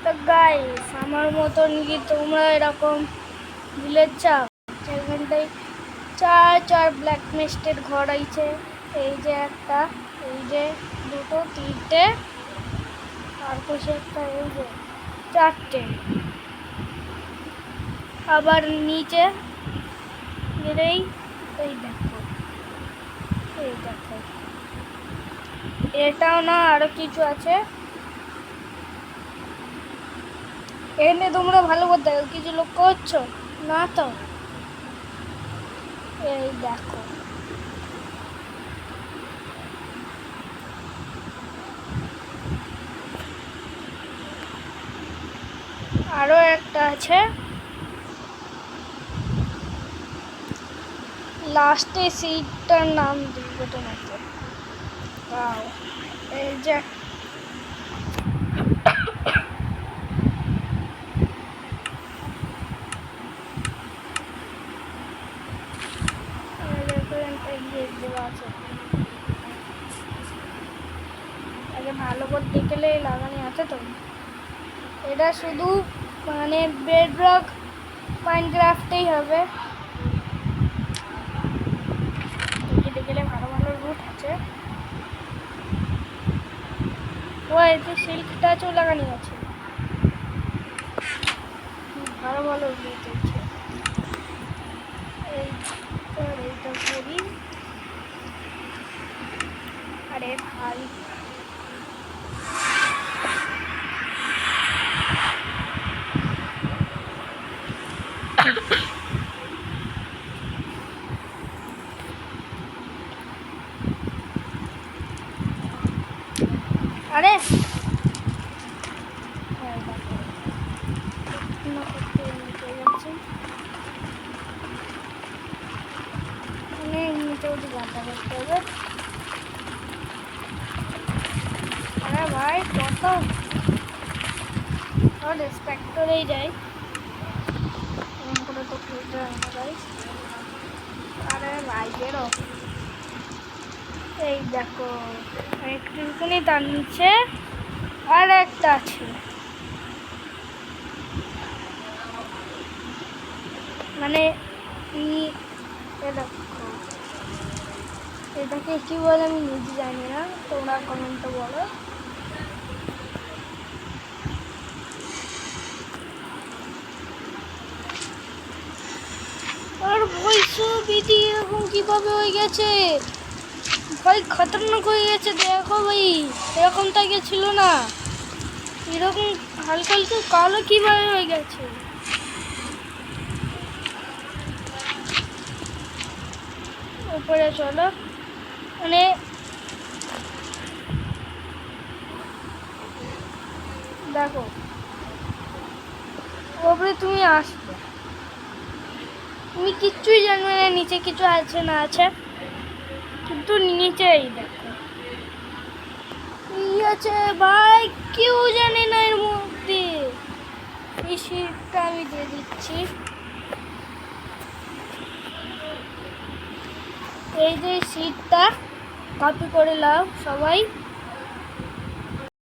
তো গাইস, আমার মতন কি তোমরা এরকম ভিলেজ চাও যেখানটায় চার চার ব্ল্যাক মেস্টের ঘর আছে? এই যে একটা, এই যে দুটো, তিনটে, আর পাশে একটা, এই যে চারটে। আবার নিচে গেলেই এই দেখো, এই দেখো, এটাও না আরো কিছু আছে। এনে তোমরা ভালো করে দেখো, কিছু লক্ষ্য করছো না তো? এই দেখো, আরো একটা আছে লাস্টে, সিটটার নাম দিবে তোমাকে। ওয়াও, এই যে আগে ভালো করে দেখলে লাগানো আছে তো। এটা শুধু মানে বেডরক মাইনক্রাফটেই হবে। দেখলে ভালো ভালো রুট আছে। ও এতে সিল্ক টাচও লাগানো আছে, ভালো ভালো রুট আছে। এইটা করি। আরে ভাই, আরে আরে ভাই কত রেসপেক্ট করেই যায়, এরকম করে তো খেলতে হয় না ভাই। আরে ভাই বেরো। এই দেখো, একটুখানি তার নিচে আর একটা আছে, মানে দেখো এটাকে কি বলে আমি নিজে জানি না, তোমরা কমেন্টে বলো। আর বলছো বিটি এরকম কিভাবে হয়ে গেছে ভাই, খতরনাক হয়ে গেছে। দেখো ভাই, এরকম তো আগে ছিল না, এরকম হালকা হালকা কালো কিভাবে হয়ে গেছে। উপরে চলো, মানে দেখো ওপরে তুমি আসবে, তুমি কিচ্ছুই জানবে না নিচে কিছু আছে না আছে, কিন্তু নিচেই দেখো কি আছে ভাই, কেউ জানে না এর মধ্যে। এই শীটটা আমি দিয়ে দিচ্ছি, এই যে শীটটা কপি করে নাও সবাই।